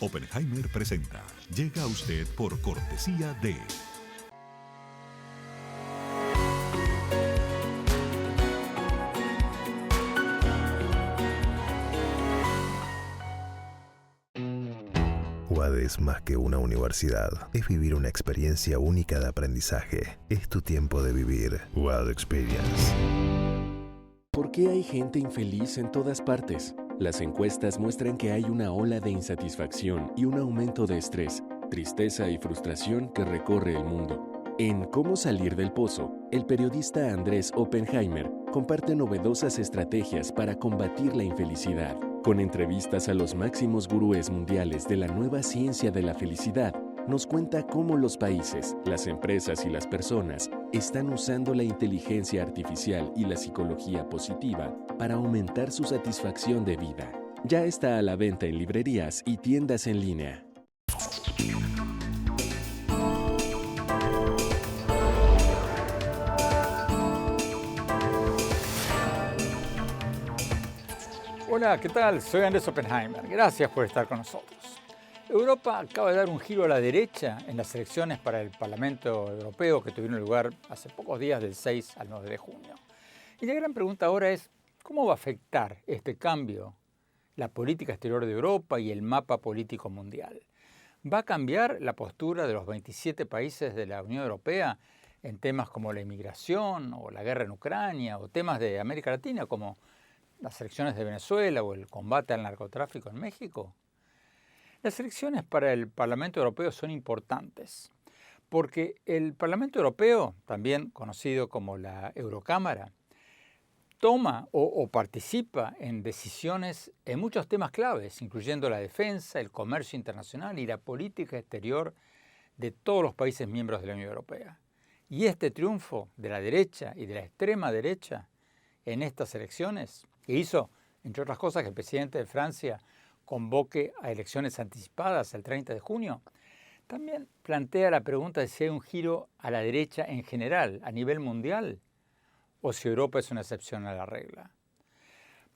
Oppenheimer presenta. Llega a usted por cortesía de... UAD es más que una universidad. Es vivir una experiencia única de aprendizaje. Es tu tiempo de vivir. UAD Experience. ¿Por qué hay gente infeliz en todas partes? Las encuestas muestran que hay una ola de insatisfacción y un aumento de estrés, tristeza y frustración que recorre el mundo. En Cómo salir del pozo, el periodista Andrés Oppenheimer comparte novedosas estrategias para combatir la infelicidad. Con entrevistas a los máximos gurúes mundiales de la nueva ciencia de la felicidad, nos cuenta cómo los países, las empresas y las personas están usando la inteligencia artificial y la psicología positiva para aumentar su satisfacción de vida. Ya está a la venta en librerías y tiendas en línea. Hola, ¿qué tal? Soy Andrés Oppenheimer. Gracias por estar con nosotros. Europa acaba de dar un giro a la derecha en las elecciones para el Parlamento Europeo que tuvieron lugar hace pocos días, del 6 al 9 de junio. Y la gran pregunta ahora es, ¿cómo va a afectar este cambio la política exterior de Europa y el mapa político mundial? ¿Va a cambiar la postura de los 27 países de la Unión Europea en temas como la inmigración o la guerra en Ucrania o temas de América Latina como las elecciones de Venezuela o el combate al narcotráfico en México? Las elecciones para el Parlamento Europeo son importantes porque el Parlamento Europeo, también conocido como la Eurocámara, toma o participa en decisiones en muchos temas claves, incluyendo la defensa, el comercio internacional y la política exterior de todos los países miembros de la Unión Europea. Y este triunfo de la derecha y de la extrema derecha en estas elecciones, que hizo, entre otras cosas, que el presidente de Francia convoque a elecciones anticipadas el 30 de junio, también plantea la pregunta de si hay un giro a la derecha en general, a nivel mundial, o si Europa es una excepción a la regla.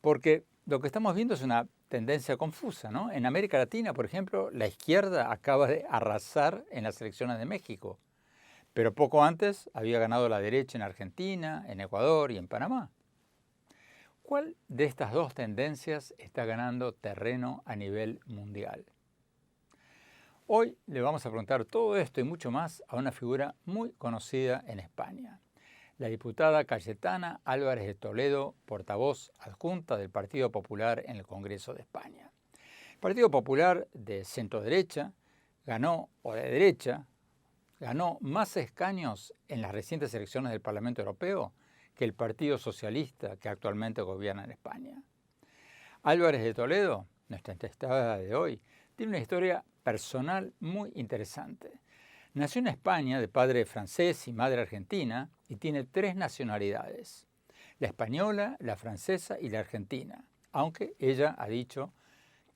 Porque lo que estamos viendo es una tendencia confusa, ¿no? En América Latina, por ejemplo, la izquierda acaba de arrasar en las elecciones de México, pero poco antes había ganado la derecha en Argentina, en Ecuador y en Panamá. ¿Cuál de estas dos tendencias está ganando terreno a nivel mundial? Hoy le vamos a preguntar todo esto y mucho más a una figura muy conocida en España, la diputada Cayetana Álvarez de Toledo, portavoz adjunta del Partido Popular en el Congreso de España. El Partido Popular de centro-derecha ganó más escaños en las recientes elecciones del Parlamento Europeo que el Partido Socialista que actualmente gobierna en España. Álvarez de Toledo, nuestra entrevistada de hoy, tiene una historia personal muy interesante. Nació en España de padre francés y madre argentina y tiene 3 nacionalidades, la española, la francesa y la argentina, aunque ella ha dicho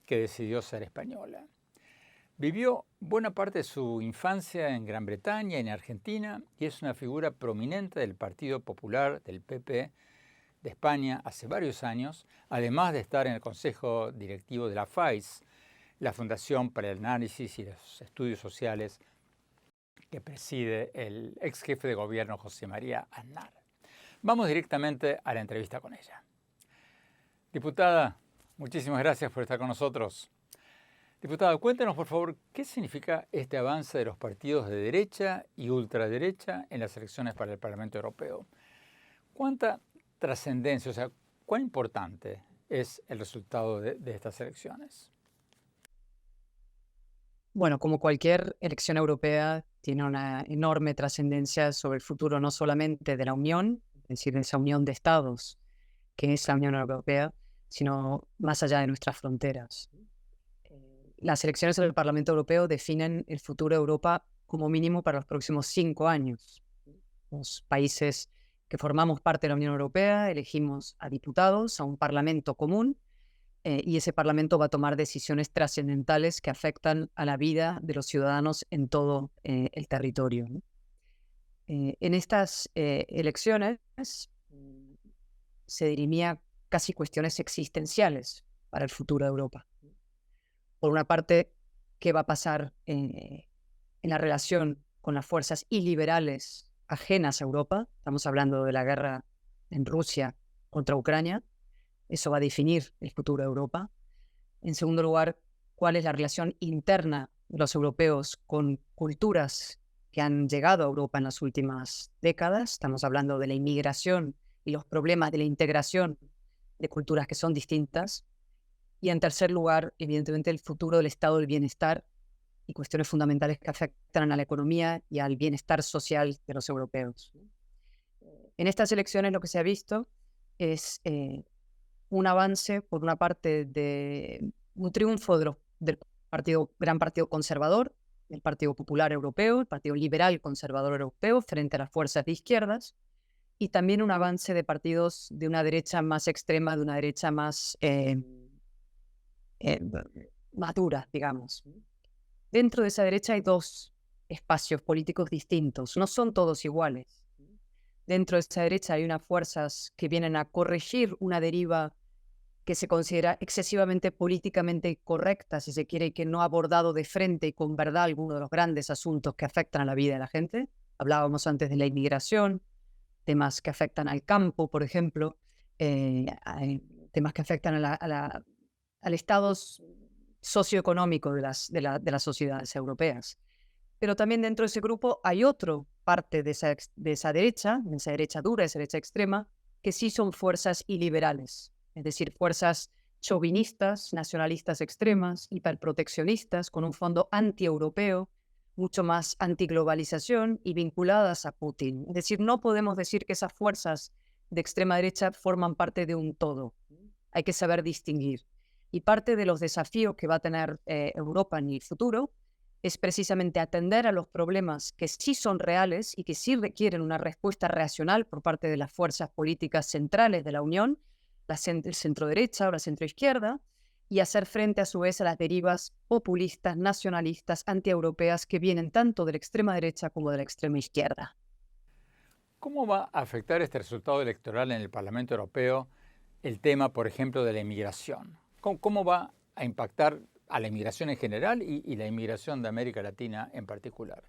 que decidió ser española. Vivió buena parte de su infancia en Gran Bretaña y en Argentina y es una figura prominente del Partido Popular, del PP, de España hace varios años, además de estar en el Consejo Directivo de la FAIS, la Fundación para el Análisis y los Estudios Sociales que preside el ex jefe de gobierno José María Aznar. Vamos directamente a la entrevista con ella. Diputada, muchísimas gracias por estar con nosotros. Diputada, cuéntenos por favor qué significa este avance de los partidos de derecha y ultraderecha en las elecciones para el Parlamento Europeo. ¿Cuánta trascendencia, o sea, cuán importante es el resultado de estas elecciones? Bueno, como cualquier elección europea, tiene una enorme trascendencia sobre el futuro no solamente de la Unión, es decir, de esa unión de estados que es la Unión Europea, sino más allá de nuestras fronteras. Las elecciones del Parlamento Europeo definen el futuro de Europa como mínimo para los próximos 5 años. Los países que formamos parte de la Unión Europea elegimos a diputados, a un Parlamento común, y ese Parlamento va a tomar decisiones trascendentales que afectan a la vida de los ciudadanos en todo el territorio, ¿no? En estas elecciones se dirimía casi cuestiones existenciales para el futuro de Europa. Por una parte, qué va a pasar en la relación con las fuerzas iliberales ajenas a Europa. Estamos hablando de la guerra en Rusia contra Ucrania. Eso va a definir el futuro de Europa. En segundo lugar, cuál es la relación interna de los europeos con culturas que han llegado a Europa en las últimas décadas. Estamos hablando de la inmigración y los problemas de la integración de culturas que son distintas. Y en tercer lugar, evidentemente, el futuro del estado del bienestar y cuestiones fundamentales que afectan a la economía y al bienestar social de los europeos. En estas elecciones lo que se ha visto es un avance, por una parte, de un triunfo del gran partido conservador, el Partido Popular Europeo, el Partido Liberal Conservador Europeo, frente a las fuerzas de izquierdas, y también un avance de partidos de una derecha más extrema, de una derecha más madura, digamos. Dentro de esa derecha hay dos espacios políticos distintos, no son todos iguales. Dentro de esa derecha hay unas fuerzas que vienen a corregir una deriva que se considera excesivamente políticamente correcta, si se quiere, y que no ha abordado de frente y con verdad algunos de los grandes asuntos que afectan a la vida de la gente. Hablábamos antes de la inmigración, temas que afectan al campo, por ejemplo, temas que afectan al estado socioeconómico de las sociedades europeas. Pero también dentro de ese grupo hay otra parte de esa derecha dura, esa derecha extrema, que sí son fuerzas iliberales, es decir, fuerzas chauvinistas, nacionalistas extremas, hiperproteccionistas, con un fondo anti-europeo, mucho más antiglobalización y vinculadas a Putin. Es decir, no podemos decir que esas fuerzas de extrema derecha forman parte de un todo. Hay que saber distinguir. Y parte de los desafíos que va a tener Europa en el futuro es precisamente atender a los problemas que sí son reales y que sí requieren una respuesta racional por parte de las fuerzas políticas centrales de la Unión, la centro-derecha o la centro-izquierda, y hacer frente a su vez a las derivas populistas, nacionalistas, antieuropeas que vienen tanto de la extrema derecha como de la extrema izquierda. ¿Cómo va a afectar este resultado electoral en el Parlamento Europeo el tema, por ejemplo, de la inmigración? ¿Cómo va a impactar a la inmigración en general y la inmigración de América Latina en particular?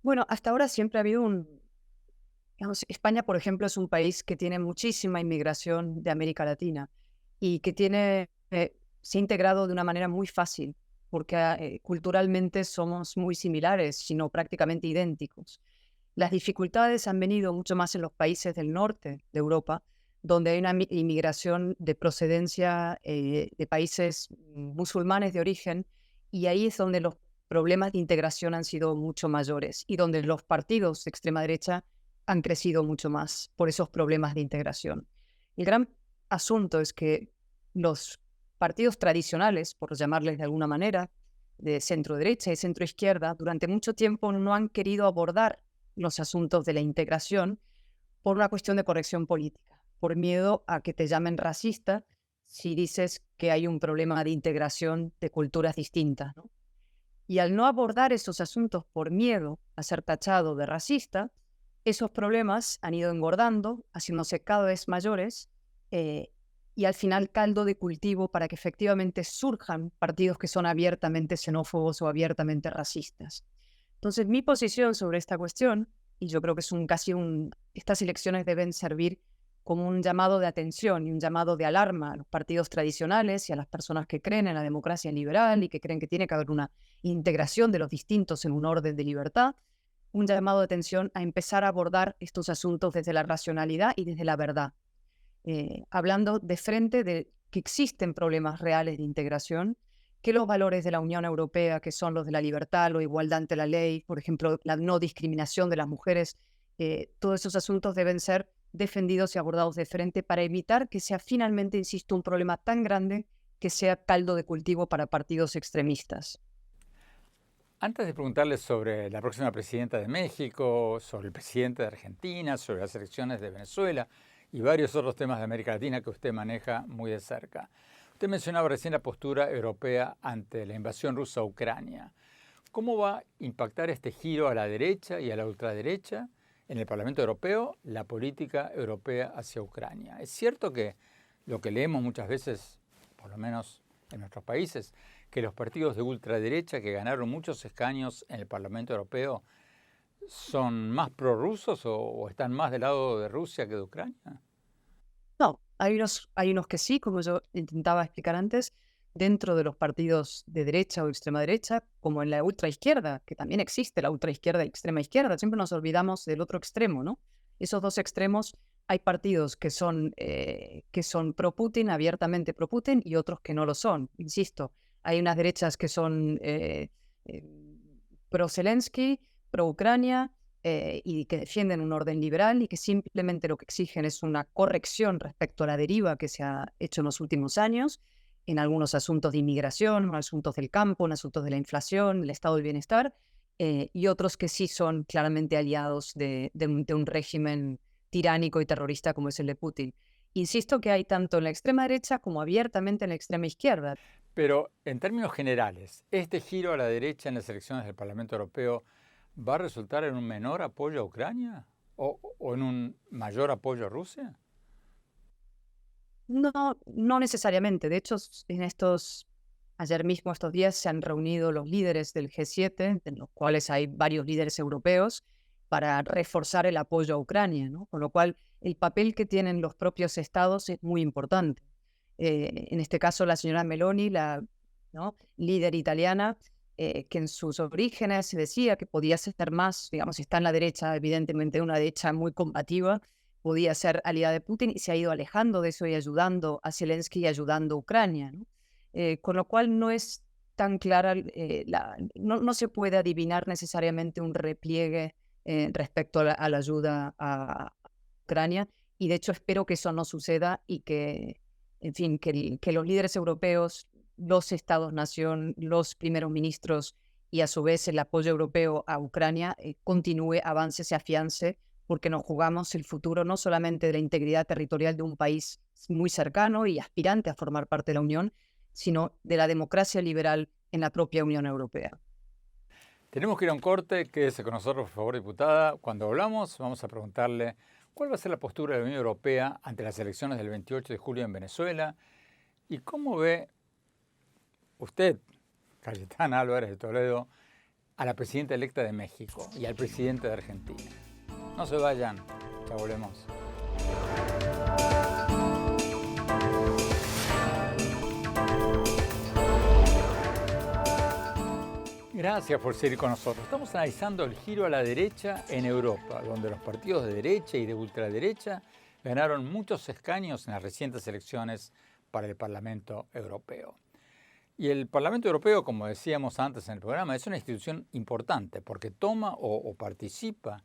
Bueno, hasta ahora siempre ha habido digamos, España, por ejemplo, es un país que tiene muchísima inmigración de América Latina y que se ha integrado de una manera muy fácil, porque culturalmente somos muy similares, sino prácticamente idénticos. Las dificultades han venido mucho más en los países del norte de Europa, donde hay una inmigración de procedencia de países musulmanes de origen, y ahí es donde los problemas de integración han sido mucho mayores y donde los partidos de extrema derecha han crecido mucho más por esos problemas de integración. El gran asunto es que los partidos tradicionales, por llamarles de alguna manera, de centro derecha y centro izquierda, durante mucho tiempo no han querido abordar los asuntos de la integración por una cuestión de corrección política, por miedo a que te llamen racista si dices que hay un problema de integración de culturas distintas, ¿no? Y al no abordar esos asuntos por miedo a ser tachado de racista, esos problemas han ido engordando, haciéndose cada vez mayores, y al final caldo de cultivo para que efectivamente surjan partidos que son abiertamente xenófobos o abiertamente racistas. Entonces, mi posición sobre esta cuestión, y yo creo que es estas elecciones deben servir como un llamado de atención y un llamado de alarma a los partidos tradicionales y a las personas que creen en la democracia liberal y que creen que tiene que haber una integración de los distintos en un orden de libertad, un llamado de atención a empezar a abordar estos asuntos desde la racionalidad y desde la verdad, hablando de frente de que existen problemas reales de integración, que los valores de la Unión Europea, que son los de la libertad, la igualdad ante la ley, por ejemplo, la no discriminación de las mujeres, todos esos asuntos deben ser defendidos y abordados de frente para evitar que sea finalmente, insisto, un problema tan grande que sea caldo de cultivo para partidos extremistas. Antes de preguntarles sobre la próxima presidenta de México, sobre el presidente de Argentina, sobre las elecciones de Venezuela y varios otros temas de América Latina que usted maneja muy de cerca, usted mencionaba recién la postura europea ante la invasión rusa a Ucrania. ¿Cómo va a impactar este giro a la derecha y a la ultraderecha en el Parlamento Europeo la política europea hacia Ucrania? Es cierto que lo que leemos muchas veces, por lo menos en nuestros países que los partidos de ultraderecha que ganaron muchos escaños en el Parlamento Europeo son más prorrusos o están más del lado de Rusia que de Ucrania? No, hay unos que sí, como yo intentaba explicar antes, dentro de los partidos de derecha o extrema derecha, como en la ultraizquierda, que también existe la ultraizquierda y extrema izquierda. Siempre nos olvidamos del otro extremo, ¿no? Esos dos extremos, hay partidos que son pro-Putin, abiertamente pro-Putin, y otros que no lo son. Insisto, hay unas derechas que son pro-Zelensky, pro-Ucrania, y que defienden un orden liberal y que simplemente lo que exigen es una corrección respecto a la deriva que se ha hecho en los últimos años, en algunos asuntos de inmigración, en asuntos del campo, en asuntos de la inflación, el estado del bienestar, y otros que sí son claramente aliados de un régimen tiránico y terrorista como es el de Putin. Insisto que hay tanto en la extrema derecha como abiertamente en la extrema izquierda. Pero en términos generales, ¿este giro a la derecha en las elecciones del Parlamento Europeo va a resultar en un menor apoyo a Ucrania o en un mayor apoyo a Rusia? No, no necesariamente. De hecho, ayer mismo, estos días, se han reunido los líderes del G7, en los cuales hay varios líderes europeos, para reforzar el apoyo a Ucrania, ¿no? Con lo cual, el papel que tienen los propios estados es muy importante. En este caso, la señora Meloni, ¿no?, líder italiana, que en sus orígenes se decía que podía ser más, digamos, está en la derecha, evidentemente una derecha muy combativa, podía ser aliada de Putin y se ha ido alejando de eso y ayudando a Zelensky y ayudando a Ucrania, ¿no? Con lo cual no es tan clara, no se puede adivinar necesariamente un repliegue respecto a la ayuda a Ucrania, y de hecho espero que eso no suceda y que, en fin, que los líderes europeos, los estados-nación, los primeros ministros y a su vez el apoyo europeo a Ucrania continúe, avance, se afiance, porque nos jugamos el futuro no solamente de la integridad territorial de un país muy cercano y aspirante a formar parte de la Unión, sino de la democracia liberal en la propia Unión Europea. Tenemos que ir a un corte. Quédese con nosotros, por favor, diputada. Cuando hablamos, vamos a preguntarle cuál va a ser la postura de la Unión Europea ante las elecciones del 28 de julio en Venezuela y cómo ve usted, Cayetana Álvarez de Toledo, a la presidenta electa de México y al presidente de Argentina. No se vayan, ya volvemos. Gracias por seguir con nosotros. Estamos analizando el giro a la derecha en Europa, donde los partidos de derecha y de ultraderecha ganaron muchos escaños en las recientes elecciones para el Parlamento Europeo. Y el Parlamento Europeo, como decíamos antes en el programa, es una institución importante porque toma o participa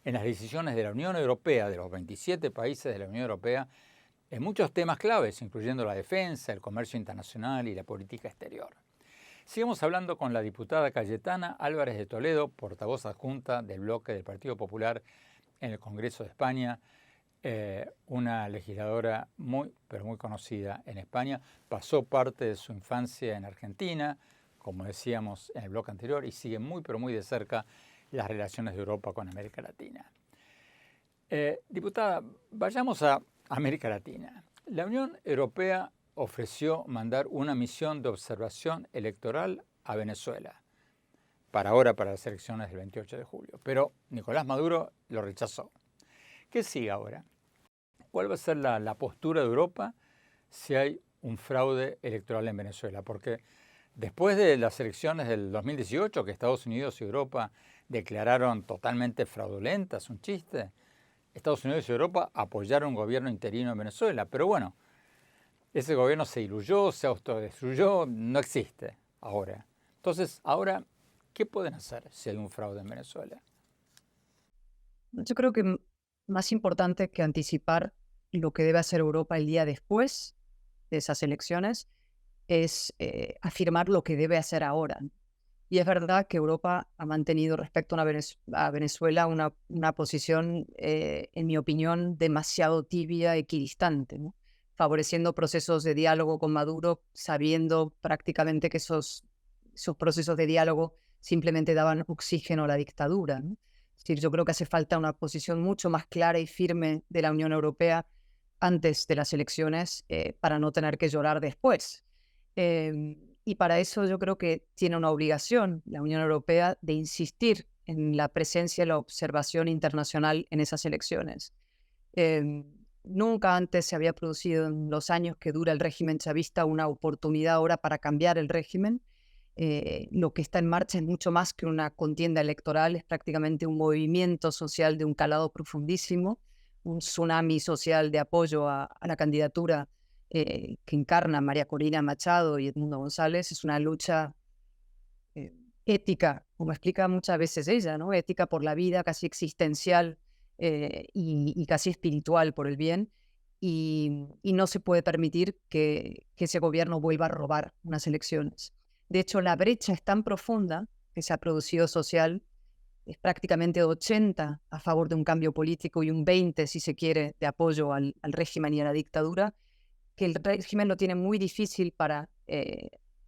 en las decisiones de la Unión Europea, de los 27 países de la Unión Europea, en muchos temas claves, incluyendo la defensa, el comercio internacional y la política exterior. Sigamos hablando con la diputada Cayetana Álvarez de Toledo, portavoz adjunta del bloque del Partido Popular en el Congreso de España, una legisladora muy, pero muy conocida en España. Pasó parte de su infancia en Argentina, como decíamos en el bloque anterior, y sigue muy, pero muy de cerca las relaciones de Europa con América Latina. Diputada, vayamos a América Latina. La Unión Europea ofreció mandar una misión de observación electoral a Venezuela para las elecciones del 28 de julio. Pero Nicolás Maduro lo rechazó. ¿Qué sigue ahora? ¿Cuál va a ser la postura de Europa si hay un fraude electoral en Venezuela? Porque después de las elecciones del 2018, que Estados Unidos y Europa declararon totalmente fraudulentas, un chiste, Estados Unidos y Europa apoyaron un gobierno interino en Venezuela. Pero bueno, ese gobierno se diluyó, se autodestruyó, no existe ahora. Entonces, ahora, ¿qué pueden hacer si hay un fraude en Venezuela? Yo creo que más importante que anticipar lo que debe hacer Europa el día después de esas elecciones es afirmar lo que debe hacer ahora. Y es verdad que Europa ha mantenido respecto a Venezuela una posición, en mi opinión, demasiado tibia, equidistante, ¿no?, favoreciendo procesos de diálogo con Maduro, sabiendo prácticamente que esos procesos de diálogo simplemente daban oxígeno a la dictadura, ¿no? Es decir, yo creo que hace falta una posición mucho más clara y firme de la Unión Europea antes de las elecciones para no tener que llorar después. Y para eso yo creo que tiene una obligación la Unión Europea de insistir en la presencia y la observación internacional en esas elecciones. Nunca antes se había producido en los años que dura el régimen chavista una oportunidad ahora para cambiar el régimen. Lo que está en marcha es mucho más que una contienda electoral, es prácticamente un movimiento social de un calado profundísimo, un tsunami social de apoyo a la candidatura que encarna María Corina Machado y Edmundo González. Es una lucha ética, como explica muchas veces ella, ¿no? Ética por la vida, casi existencial y casi espiritual por el bien. Y no se puede permitir que ese gobierno vuelva a robar unas elecciones. De hecho, la brecha es tan profunda que se ha producido social, es prácticamente 80 a favor de un cambio político y un 20, si se quiere, de apoyo al régimen y a la dictadura, que el régimen lo tiene muy difícil para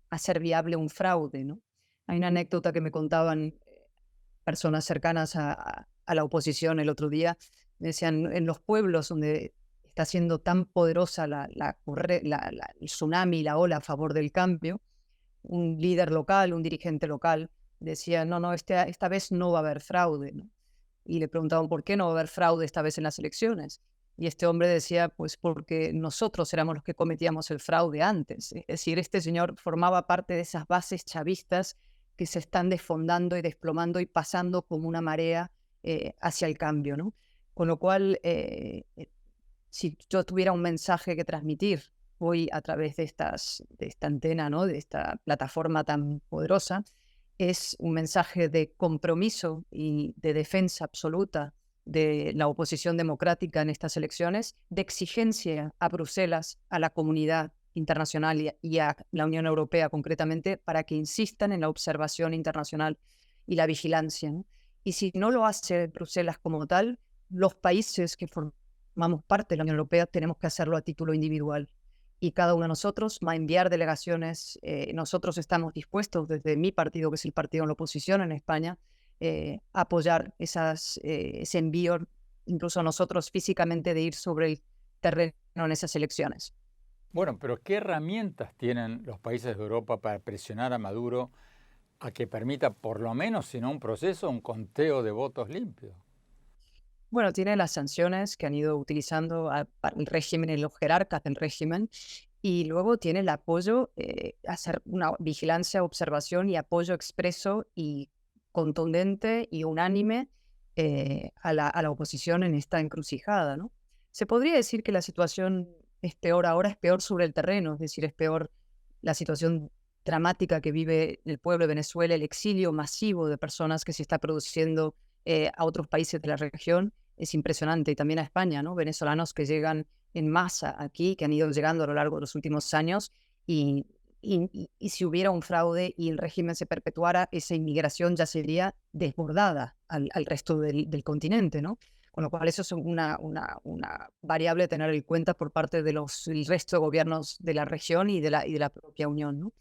hacer viable un fraude, ¿no? Hay una anécdota que me contaban personas cercanas a la oposición el otro día. Me decían, en los pueblos donde está siendo tan poderosa el tsunami, la ola a favor del cambio, un líder local, un dirigente local, decía, no, esta vez no va a haber fraude, ¿no? Y le preguntaban, ¿por qué no va a haber fraude esta vez en las elecciones? Y este hombre decía, pues porque nosotros éramos los que cometíamos el fraude antes. Es decir, este señor formaba parte de esas bases chavistas que se están desfondando y desplomando y pasando como una marea hacia el cambio, ¿no? Con lo cual, si yo tuviera un mensaje que transmitir hoy a través de esta antena, ¿no? De esta plataforma tan poderosa, es un mensaje de compromiso y de defensa absoluta de la oposición democrática en estas elecciones, de exigencia a Bruselas, a la comunidad internacional y a la Unión Europea concretamente, para que insistan en la observación internacional y la vigilancia, ¿no? Y si no lo hace Bruselas como tal, los países que formamos parte de la Unión Europea tenemos que hacerlo a título individual. Y cada uno de nosotros va a enviar delegaciones. Nosotros estamos dispuestos, desde mi partido, que es el partido en la oposición en España, a apoyar ese envío, incluso nosotros físicamente, de ir sobre el terreno en esas elecciones. Bueno, pero ¿qué herramientas tienen los países de Europa para presionar a Maduro a que permita, por lo menos, si no un proceso, un conteo de votos limpio? Bueno, tiene las sanciones que han ido utilizando para el régimen y los jerarcas del régimen, y luego tiene el apoyo, hacer una vigilancia, observación y apoyo expreso y contundente y unánime a la oposición en esta encrucijada, ¿no? Se podría decir que la situación es peor ahora, es peor sobre el terreno, es decir, es peor la situación dramática que vive el pueblo de Venezuela, el exilio masivo de personas que se está produciendo a otros países de la región, es impresionante, y también a España, ¿no? Venezolanos que llegan en masa aquí, que han ido llegando a lo largo de los últimos años, y si hubiera un fraude y el régimen se perpetuara, esa inmigración ya sería desbordada al resto del continente, ¿no? Con lo cual eso es una variable a tener en cuenta por parte del resto de gobiernos de la región y de la propia Unión, ¿no?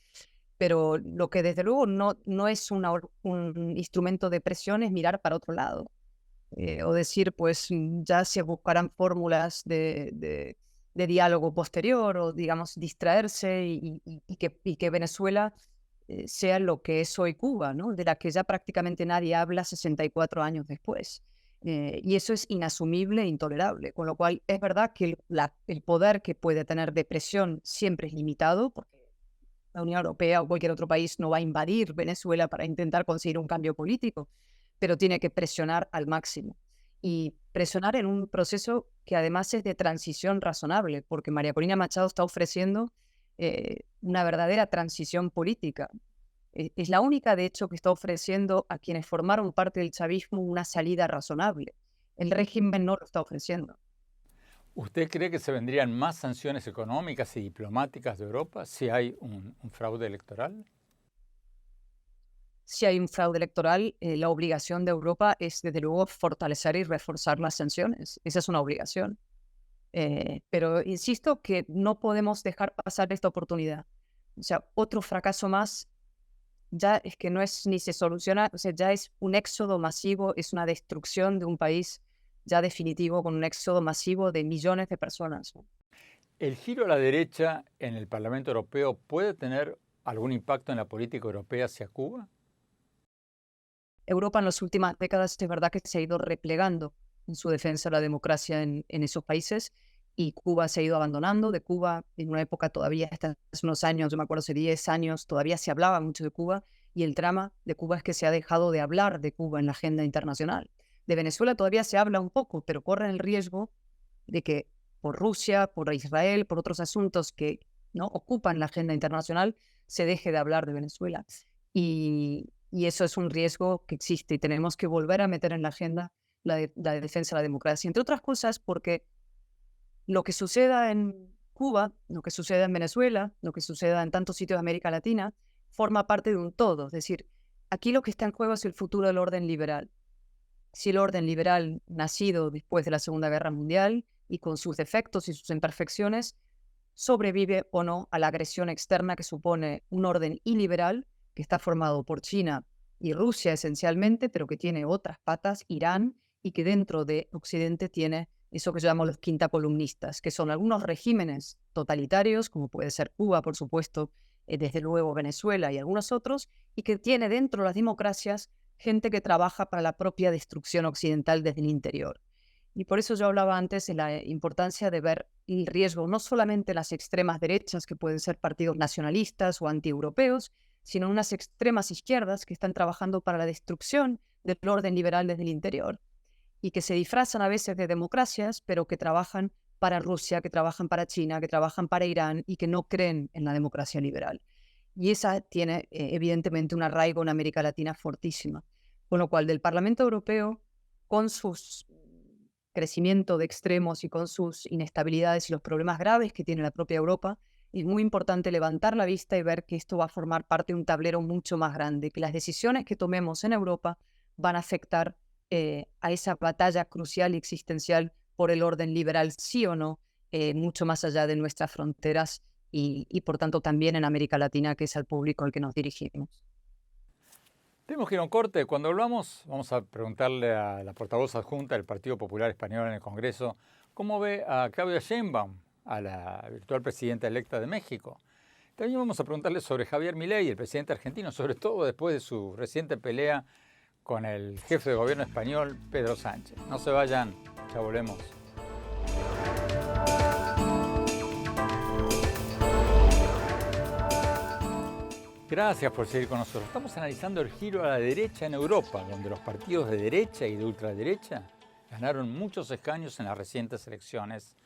Pero lo que desde luego no es un instrumento de presión es mirar para otro lado. O decir, pues ya se buscarán fórmulas de diálogo posterior, o digamos distraerse y que Venezuela sea lo que es hoy Cuba, ¿no? De la que ya prácticamente nadie habla 64 años después. Y eso es inasumible e intolerable, con lo cual es verdad que el poder que puede tener de presión siempre es limitado, porque la Unión Europea o cualquier otro país no va a invadir Venezuela para intentar conseguir un cambio político, pero tiene que presionar al máximo. Y presionar en un proceso que además es de transición razonable, porque María Corina Machado está ofreciendo una verdadera transición política. Es la única, de hecho, que está ofreciendo a quienes formaron parte del chavismo una salida razonable. El régimen no lo está ofreciendo. ¿Usted cree que se vendrían más sanciones económicas y diplomáticas de Europa si hay un fraude electoral? Si hay un fraude electoral, la obligación de Europa es, desde luego, fortalecer y reforzar las sanciones. Esa es una obligación. Pero insisto que no podemos dejar pasar esta oportunidad. O sea, otro fracaso más ya es que no es ni se soluciona, o sea, ya es un éxodo masivo, es una destrucción de un país ya definitivo, con un éxodo masivo de millones de personas, ¿no? ¿El giro a la derecha en el Parlamento Europeo puede tener algún impacto en la política europea hacia Cuba? Europa en las últimas décadas es verdad que se ha ido replegando en su defensa de la democracia en esos países y Cuba se ha ido abandonando. De Cuba, en una época todavía, hasta hace unos años, yo me acuerdo hace 10 años, todavía se hablaba mucho de Cuba y el drama de Cuba es que se ha dejado de hablar de Cuba en la agenda internacional. De Venezuela todavía se habla un poco, pero corre el riesgo de que por Rusia, por Israel, por otros asuntos que no ocupan la agenda internacional, se deje de hablar de Venezuela. Y eso es un riesgo que existe y tenemos que volver a meter en la agenda la defensa de la democracia. Entre otras cosas porque lo que suceda en Cuba, lo que suceda en Venezuela, lo que suceda en tantos sitios de América Latina, forma parte de un todo. Es decir, aquí lo que está en juego es el futuro del orden liberal. Si el orden liberal nacido después de la Segunda Guerra Mundial y con sus defectos y sus imperfecciones, sobrevive o no a la agresión externa que supone un orden iliberal que está formado por China y Rusia esencialmente, pero que tiene otras patas, Irán, y que dentro de Occidente tiene eso que llamamos los quintacolumnistas, que son algunos regímenes totalitarios, como puede ser Cuba, por supuesto, desde luego Venezuela y algunos otros, y que tiene dentro de las democracias gente que trabaja para la propia destrucción occidental desde el interior. Y por eso yo hablaba antes de la importancia de ver el riesgo no solamente en las extremas derechas, que pueden ser partidos nacionalistas o antieuropeos, sino en unas extremas izquierdas que están trabajando para la destrucción del orden liberal desde el interior y que se disfrazan a veces de democracias, pero que trabajan para Rusia, que trabajan para China, que trabajan para Irán y que no creen en la democracia liberal. Y esa tiene evidentemente un arraigo en América Latina fortísima. Con lo cual, del Parlamento Europeo, con sus crecimiento de extremos y con sus inestabilidades y los problemas graves que tiene la propia Europa, es muy importante levantar la vista y ver que esto va a formar parte de un tablero mucho más grande, que las decisiones que tomemos en Europa van a afectar a esa batalla crucial y existencial por el orden liberal, sí o no, mucho más allá de nuestras fronteras y por tanto también en América Latina, que es al público al que nos dirigimos. Tenemos que ir a un corte. Cuando volvamos, vamos a preguntarle a la portavoz adjunta del Partido Popular Español en el Congreso cómo ve a Claudia Sheinbaum, a la virtual presidenta electa de México. También vamos a preguntarle sobre Javier Milei, el presidente argentino, sobre todo después de su reciente pelea con el jefe de gobierno español, Pedro Sánchez. No se vayan, ya volvemos. Gracias por seguir con nosotros. Estamos analizando el giro a la derecha en Europa, donde los partidos de derecha y de ultraderecha ganaron muchos escaños en las recientes elecciones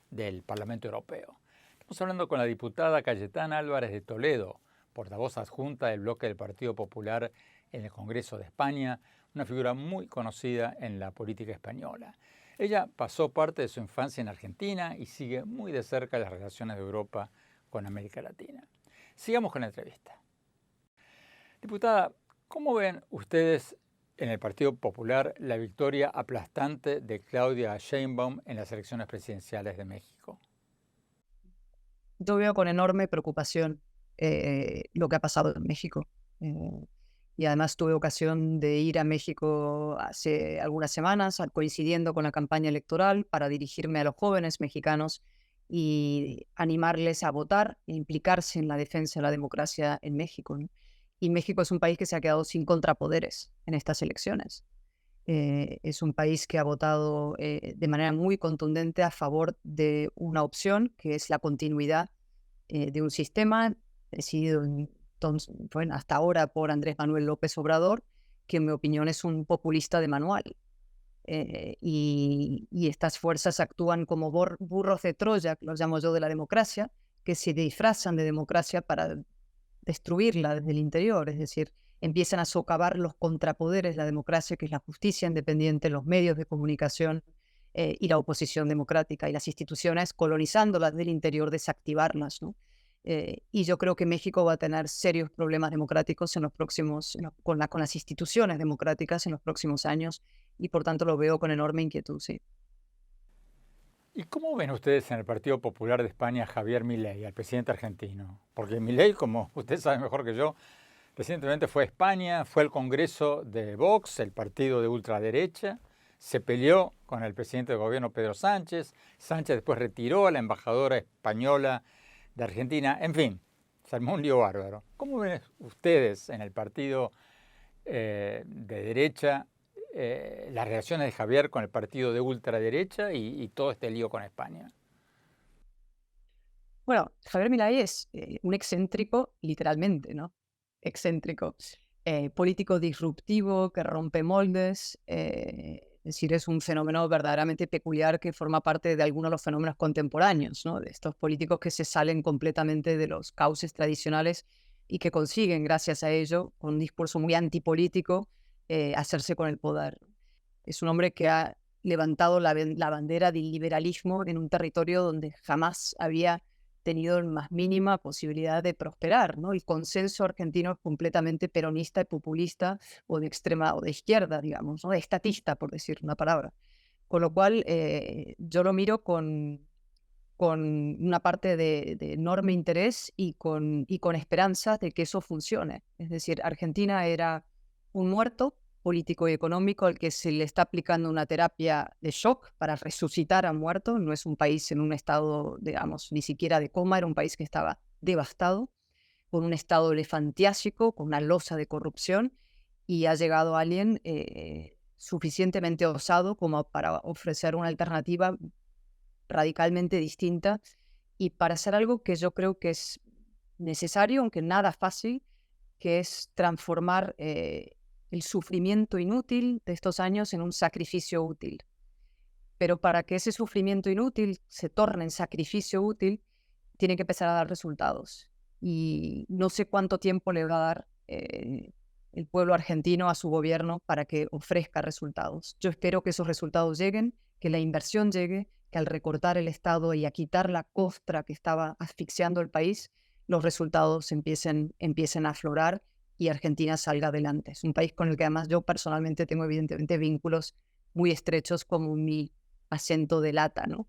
del Parlamento Europeo. Estamos hablando con la diputada Cayetana Álvarez de Toledo, portavoz adjunta del bloque del Partido Popular en el Congreso de España, una figura muy conocida en la política española. Ella pasó parte de su infancia en Argentina y sigue muy de cerca las relaciones de Europa con América Latina. Sigamos con la entrevista. Diputada, ¿cómo ven ustedes en el Partido Popular la victoria aplastante de Claudia Sheinbaum en las elecciones presidenciales de México? Yo veo con enorme preocupación lo que ha pasado en México. Y además tuve ocasión de ir a México hace algunas semanas, coincidiendo con la campaña electoral, para dirigirme a los jóvenes mexicanos y animarles a votar e implicarse en la defensa de la democracia en México, ¿no? Y México es un país que se ha quedado sin contrapoderes en estas elecciones. Es un país que ha votado de manera muy contundente a favor de una opción, que es la continuidad de un sistema decidido hasta ahora por Andrés Manuel López Obrador, que en mi opinión es un populista de manual. Y estas fuerzas actúan como burros de Troya, que los llamo yo, de la democracia, que se disfrazan de democracia para destruirla desde el interior, es decir, empiezan a socavar los contrapoderes de la democracia, que es la justicia independiente, los medios de comunicación y la oposición democrática, y las instituciones, colonizándolas del interior, desactivarlas, ¿no? Y yo creo que México va a tener serios problemas democráticos en los próximos, con las instituciones democráticas en los próximos años, y por tanto lo veo con enorme inquietud, sí. ¿Y cómo ven ustedes en el Partido Popular de España a Javier Milei, al presidente argentino? Porque Milei, como usted sabe mejor que yo, recientemente fue a España, fue al Congreso de Vox, el partido de ultraderecha, se peleó con el presidente del gobierno Pedro Sánchez. Sánchez después retiró a la embajadora española de Argentina. En fin, se armó un lío bárbaro. ¿Cómo ven ustedes en el partido de derecha las relaciones de Javier con el partido de ultraderecha y todo este lío con España? Bueno, Javier Milei es un excéntrico, literalmente, ¿no? Excéntrico. Político disruptivo que rompe moldes. Es decir, es un fenómeno verdaderamente peculiar que forma parte de algunos de los fenómenos contemporáneos, ¿no? De estos políticos que se salen completamente de los cauces tradicionales y que consiguen, gracias a ello, con un discurso muy antipolítico, hacerse con el poder. Es un hombre que ha levantado la bandera del liberalismo en un territorio donde jamás había tenido la más mínima posibilidad de prosperar, ¿no? El consenso argentino es completamente peronista y populista o de extrema o de izquierda, digamos, ¿no? Estatista, por decir una palabra. Con lo cual, yo lo miro con una parte de enorme interés y con esperanzas de que eso funcione. Es decir, Argentina era un muerto político y económico al que se le está aplicando una terapia de shock para resucitar a muerto. No es un país en un estado, digamos, ni siquiera de coma, era un país que estaba devastado, con un estado elefantiásico, con una losa de corrupción, y ha llegado alguien suficientemente osado como para ofrecer una alternativa radicalmente distinta y para hacer algo que yo creo que es necesario, aunque nada fácil, que es transformar el sufrimiento inútil de estos años en un sacrificio útil. Pero para que ese sufrimiento inútil se torne en sacrificio útil, tiene que empezar a dar resultados. Y no sé cuánto tiempo le va a dar el pueblo argentino a su gobierno para que ofrezca resultados. Yo espero que esos resultados lleguen, que la inversión llegue, que al recortar el Estado y a quitar la costra que estaba asfixiando el país, los resultados empiecen a aflorar y Argentina salga adelante. Es un país con el que además yo personalmente tengo evidentemente vínculos muy estrechos, como mi acento delata, ¿no?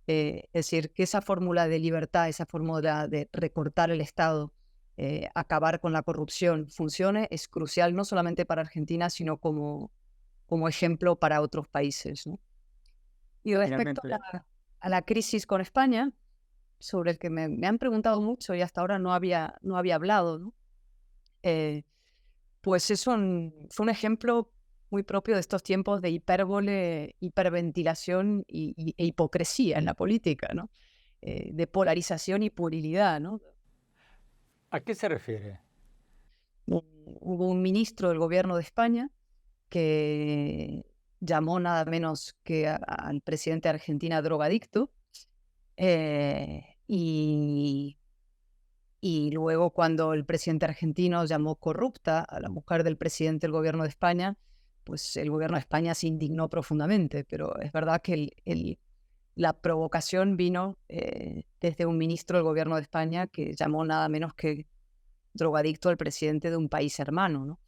Es decir, que esa fórmula de libertad, esa fórmula de recortar el Estado, acabar con la corrupción funcione, es crucial no solamente para Argentina, sino como ejemplo para otros países, ¿no? Y respecto a la crisis con España, sobre el que me han preguntado mucho y hasta ahora no había hablado, ¿no? Pues fue un ejemplo muy propio de estos tiempos de hipérbole, hiperventilación e hipocresía en la política, ¿no? De polarización y puerilidad, ¿no? ¿A qué se refiere? Hubo un ministro del gobierno de España que llamó nada menos que al presidente de Argentina drogadicto, y luego cuando el presidente argentino llamó corrupta a la mujer del presidente del gobierno de España, pues el gobierno de España se indignó profundamente, pero es verdad que la provocación vino desde un ministro del gobierno de España que llamó nada menos que drogadicto al presidente de un país hermano, ¿no?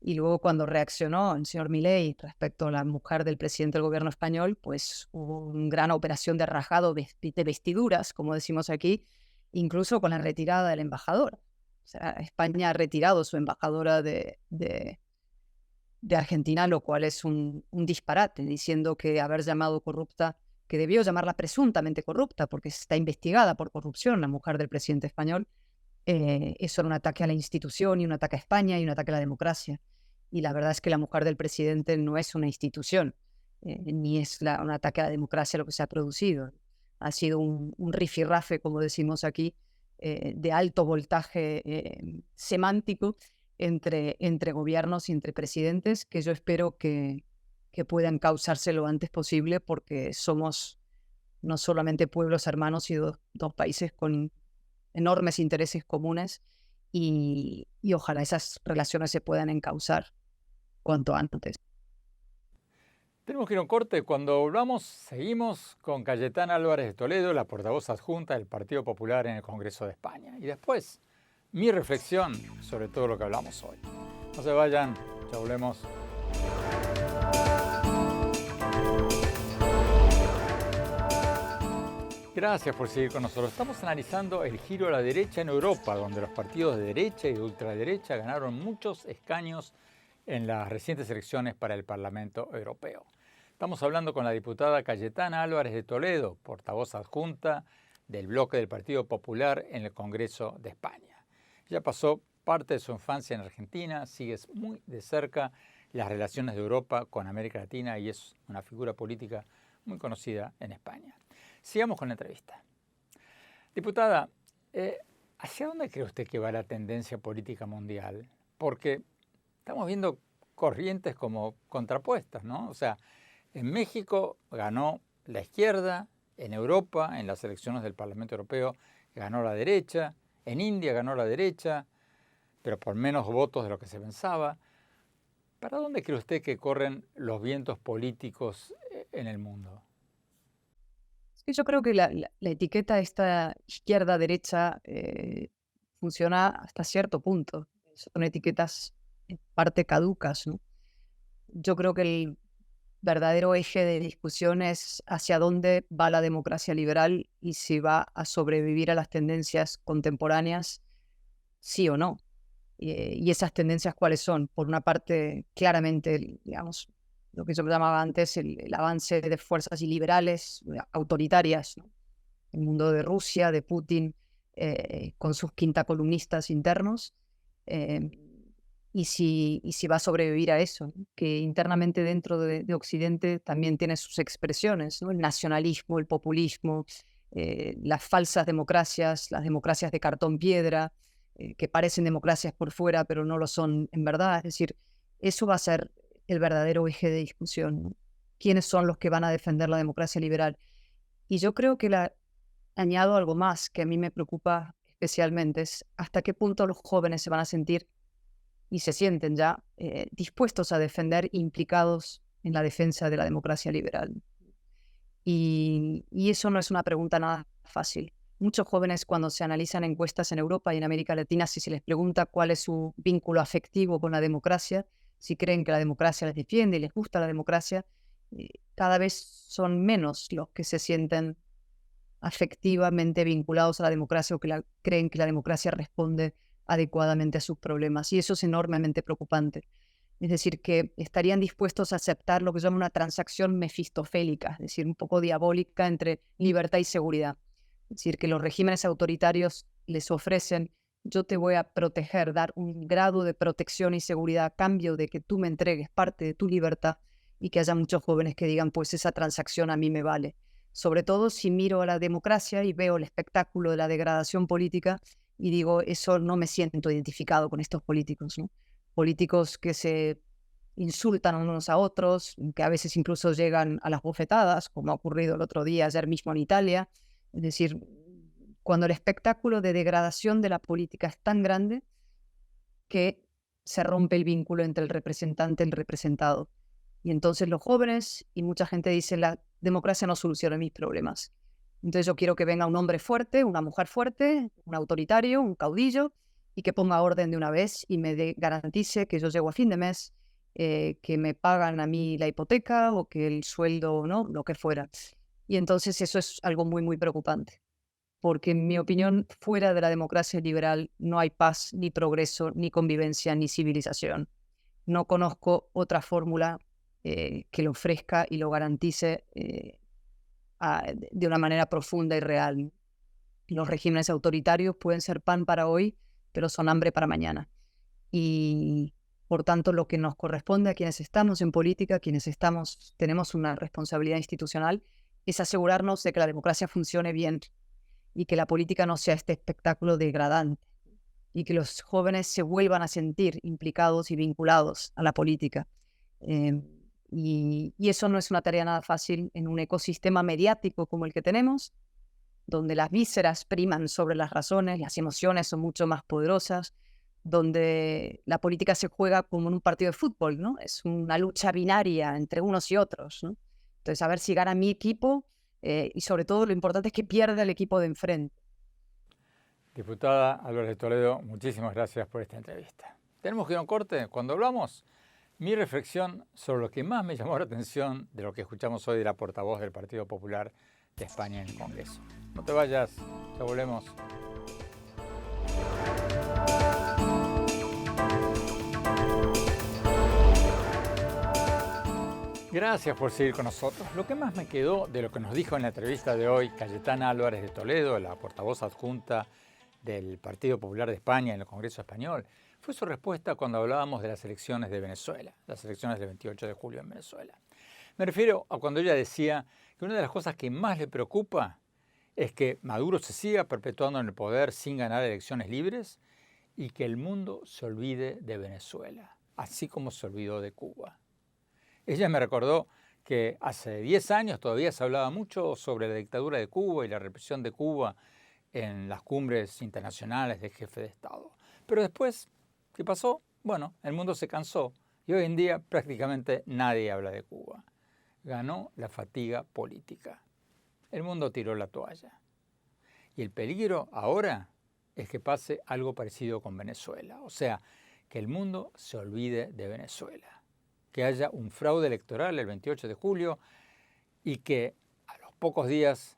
Y luego cuando reaccionó el señor Milei respecto a la mujer del presidente del gobierno español, pues hubo una gran operación de rajado de vestiduras, como decimos aquí, incluso con la retirada del embajador. O sea, España ha retirado su embajadora de Argentina, lo cual es un disparate, diciendo que haber llamado corrupta, que debió llamarla presuntamente corrupta, porque está investigada por corrupción la mujer del presidente español, eso era un ataque a la institución y un ataque a España y un ataque a la democracia. Y la verdad es que la mujer del presidente no es una institución, ni es un ataque a la democracia lo que se ha producido. Ha sido un rifirrafe, como decimos aquí, de alto voltaje semántico entre gobiernos y entre presidentes, que yo espero que puedan causarse lo antes posible, porque somos no solamente pueblos hermanos, sino dos países con enormes intereses comunes y ojalá esas relaciones se puedan encauzar cuanto antes. Tenemos que ir a un corte. Cuando volvamos, seguimos con Cayetana Álvarez de Toledo, la portavoz adjunta del Partido Popular en el Congreso de España. Y después, mi reflexión sobre todo lo que hablamos hoy. No se vayan, ya volvemos. Gracias por seguir con nosotros. Estamos analizando el giro a la derecha en Europa, donde los partidos de derecha y de ultraderecha ganaron muchos escaños en las recientes elecciones para el Parlamento Europeo. Estamos hablando con la diputada Cayetana Álvarez de Toledo, portavoz adjunta del bloque del Partido Popular en el Congreso de España. Ella pasó parte de su infancia en Argentina, sigue muy de cerca las relaciones de Europa con América Latina y es una figura política muy conocida en España. Sigamos con la entrevista. Diputada, ¿hacia dónde cree usted que va la tendencia política mundial? Porque estamos viendo corrientes como contrapuestas, ¿no? O sea, en México ganó la izquierda, en Europa, en las elecciones del Parlamento Europeo, ganó la derecha, en India ganó la derecha, pero por menos votos de lo que se pensaba. ¿Para dónde cree usted que corren los vientos políticos en el mundo? Sí, yo creo que la etiqueta esta izquierda-derecha funciona hasta cierto punto. Son etiquetas en parte caducas, ¿no? Yo creo que el verdadero eje de discusión es hacia dónde va la democracia liberal y si va a sobrevivir a las tendencias contemporáneas, sí o no. Y esas tendencias, ¿cuáles son? Por una parte, claramente, digamos, lo que yo llamaba antes el avance de fuerzas iliberales, autoritarias, ¿no? El mundo de Rusia, de Putin, con sus quintacolumnistas internos. Y si va a sobrevivir a eso, ¿no? Que internamente dentro de Occidente también tiene sus expresiones, ¿no? El nacionalismo, el populismo, las falsas democracias, las democracias de cartón piedra, que parecen democracias por fuera, pero no lo son en verdad. Es decir, eso va a ser el verdadero eje de discusión, ¿no? ¿Quiénes son los que van a defender la democracia liberal? Y yo creo que añado algo más que a mí me preocupa especialmente, es hasta qué punto los jóvenes se van a sentir y se sienten ya dispuestos a defender, implicados en la defensa de la democracia liberal. Y eso no es una pregunta nada fácil. Muchos jóvenes, cuando se analizan encuestas en Europa y en América Latina, si se les pregunta cuál es su vínculo afectivo con la democracia, si creen que la democracia les defiende y les gusta la democracia, cada vez son menos los que se sienten afectivamente vinculados a la democracia o que creen que la democracia responde adecuadamente a sus problemas. Y eso es enormemente preocupante. Es decir, que estarían dispuestos a aceptar lo que se llama una transacción mefistofélica, es decir, un poco diabólica entre libertad y seguridad. Es decir, que los regímenes autoritarios les ofrecen: yo te voy a proteger, dar un grado de protección y seguridad a cambio de que tú me entregues parte de tu libertad, y que haya muchos jóvenes que digan, pues esa transacción a mí me vale. Sobre todo si miro a la democracia y veo el espectáculo de la degradación política y digo, eso no me siento identificado con estos políticos, ¿no? Políticos que se insultan unos a otros, que a veces incluso llegan a las bofetadas, como ha ocurrido el otro día, ayer mismo en Italia. Es decir, cuando el espectáculo de degradación de la política es tan grande que se rompe el vínculo entre el representante y el representado. Y entonces los jóvenes y mucha gente dice, la democracia no soluciona mis problemas. Entonces yo quiero que venga un hombre fuerte, una mujer fuerte, un autoritario, un caudillo, y que ponga orden de una vez y me garantice que yo llego a fin de mes, que me pagan a mí la hipoteca o que el sueldo, ¿no? Lo que fuera. Y entonces eso es algo muy, muy preocupante. Porque en mi opinión, fuera de la democracia liberal no hay paz, ni progreso, ni convivencia, ni civilización. No conozco otra fórmula que lo ofrezca y lo garantice de una manera profunda y real. Los regímenes autoritarios pueden ser pan para hoy, pero son hambre para mañana. Y por tanto, lo que nos corresponde a quienes estamos en política, tenemos una responsabilidad institucional, es asegurarnos de que la democracia funcione bien y que la política no sea este espectáculo degradante, y que los jóvenes se vuelvan a sentir implicados y vinculados a la política. Y eso no es una tarea nada fácil en un ecosistema mediático como el que tenemos, donde las vísceras priman sobre las razones, las emociones son mucho más poderosas, donde la política se juega como en un partido de fútbol, ¿no? Es una lucha binaria entre unos y otros, ¿no? Entonces, a ver si gana mi equipo, y sobre todo lo importante es que pierda el equipo de enfrente. Diputada Álvarez de Toledo, muchísimas gracias por esta entrevista. Tenemos que ir a un corte. Cuando hablamos, mi reflexión sobre lo que más me llamó la atención de lo que escuchamos hoy de la portavoz del Partido Popular de España en el Congreso. No te vayas, ya volvemos. Gracias por seguir con nosotros. Lo que más me quedó de lo que nos dijo en la entrevista de hoy Cayetana Álvarez de Toledo, la portavoz adjunta del Partido Popular de España en el Congreso Español, fue su respuesta cuando hablábamos de las elecciones de Venezuela, las elecciones del 28 de julio en Venezuela. Me refiero a cuando ella decía que una de las cosas que más le preocupa es que Maduro se siga perpetuando en el poder sin ganar elecciones libres y que el mundo se olvide de Venezuela, así como se olvidó de Cuba. Ella me recordó que hace 10 años todavía se hablaba mucho sobre la dictadura de Cuba y la represión de Cuba en las cumbres internacionales de jefe de Estado. Pero después, ¿qué pasó? Bueno, el mundo se cansó y hoy en día prácticamente nadie habla de Cuba. Ganó la fatiga política. El mundo tiró la toalla. Y el peligro ahora es que pase algo parecido con Venezuela. O sea, que el mundo se olvide de Venezuela. Que haya un fraude electoral el 28 de julio y que a los pocos días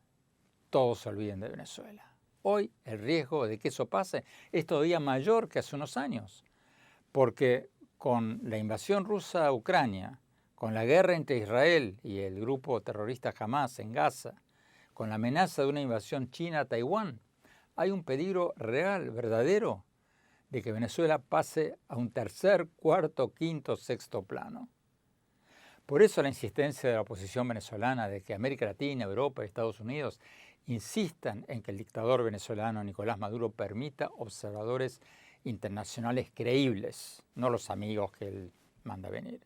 todos se olviden de Venezuela. Hoy el riesgo de que eso pase es todavía mayor que hace unos años, porque con la invasión rusa a Ucrania, con la guerra entre Israel y el grupo terrorista Hamas en Gaza, con la amenaza de una invasión china a Taiwán, hay un peligro real, verdadero, de que Venezuela pase a un tercer, cuarto, quinto, sexto plano. Por eso la insistencia de la oposición venezolana de que América Latina, Europa y Estados Unidos insistan en que el dictador venezolano Nicolás Maduro permita observadores internacionales creíbles, no los amigos que él manda venir,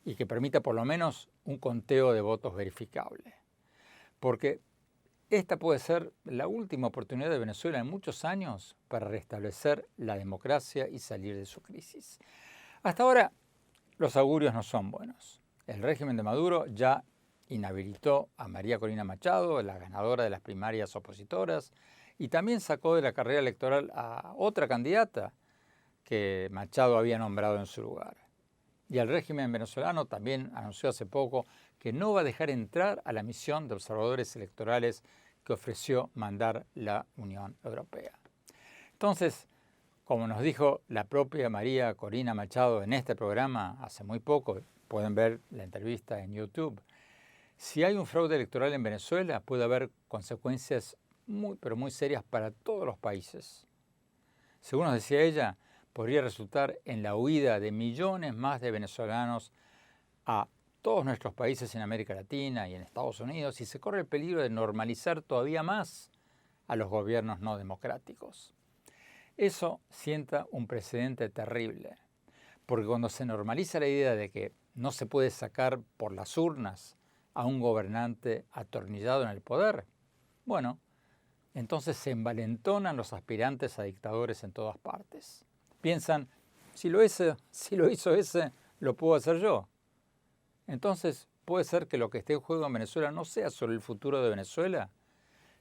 y que permita por lo menos un conteo de votos verificable. Porque esta puede ser la última oportunidad de Venezuela en muchos años para restablecer la democracia y salir de su crisis. Hasta ahora, los augurios no son buenos. El régimen de Maduro ya inhabilitó a María Corina Machado, la ganadora de las primarias opositoras, y también sacó de la carrera electoral a otra candidata que Machado había nombrado en su lugar. Y el régimen venezolano también anunció hace poco que no va a dejar entrar a la misión de observadores electorales que ofreció mandar la Unión Europea. Entonces, como nos dijo la propia María Corina Machado en este programa hace muy poco, pueden ver la entrevista en YouTube, si hay un fraude electoral en Venezuela puede haber consecuencias muy, pero muy serias para todos los países. Según nos decía ella, podría resultar en la huida de millones más de venezolanos a todos nuestros países en América Latina y en Estados Unidos, y se corre el peligro de normalizar todavía más a los gobiernos no democráticos. Eso sienta un precedente terrible, porque cuando se normaliza la idea de que no se puede sacar por las urnas a un gobernante atornillado en el poder, bueno, entonces se envalentonan los aspirantes a dictadores en todas partes. Piensan, si lo hizo ese, lo puedo hacer yo. Entonces puede ser que lo que esté en juego en Venezuela no sea solo el futuro de Venezuela,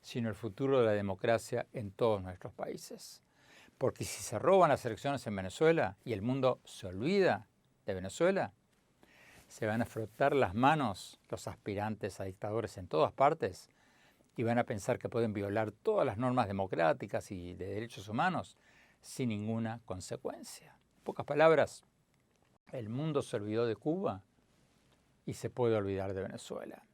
sino el futuro de la democracia en todos nuestros países. Porque si se roban las elecciones en Venezuela y el mundo se olvida de Venezuela, se van a frotar las manos los aspirantes a dictadores en todas partes y van a pensar que pueden violar todas las normas democráticas y de derechos humanos sin ninguna consecuencia. En pocas palabras, el mundo se olvidó de Cuba y se puede olvidar de Venezuela.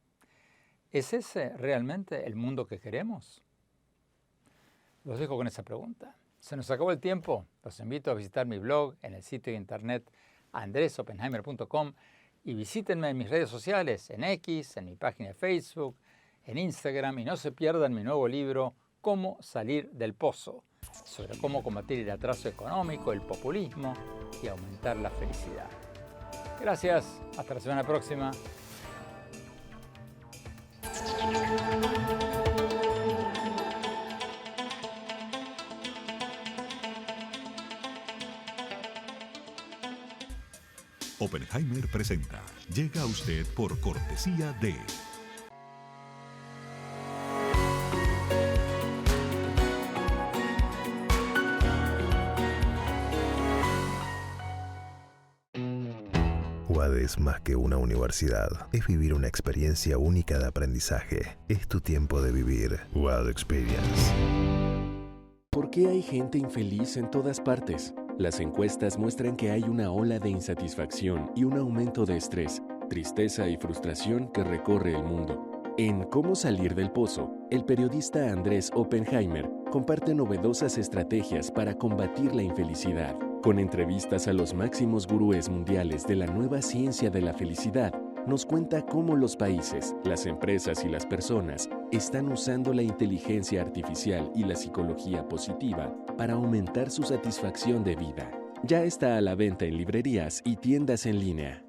¿Es ese realmente el mundo que queremos? Los dejo con esa pregunta. Se nos acabó el tiempo. Los invito a visitar mi blog en el sitio de internet andresopenheimer.com y visítenme en mis redes sociales, en X, en mi página de Facebook, en Instagram, y no se pierdan mi nuevo libro Cómo salir del pozo, sobre cómo combatir el atraso económico, el populismo y aumentar la felicidad. Gracias, hasta la semana próxima. Oppenheimer presenta. Llega a usted por cortesía de... UAD es más que una universidad. Es vivir una experiencia única de aprendizaje. Es tu tiempo de vivir. UAD Experience. ¿Por qué hay gente infeliz en todas partes? Las encuestas muestran que hay una ola de insatisfacción y un aumento de estrés, tristeza y frustración que recorre el mundo. En Cómo salir del pozo, el periodista Andrés Oppenheimer comparte novedosas estrategias para combatir la infelicidad. Con entrevistas a los máximos gurúes mundiales de la nueva ciencia de la felicidad, nos cuenta cómo los países, las empresas y las personas están usando la inteligencia artificial y la psicología positiva para aumentar su satisfacción de vida. Ya está a la venta en librerías y tiendas en línea.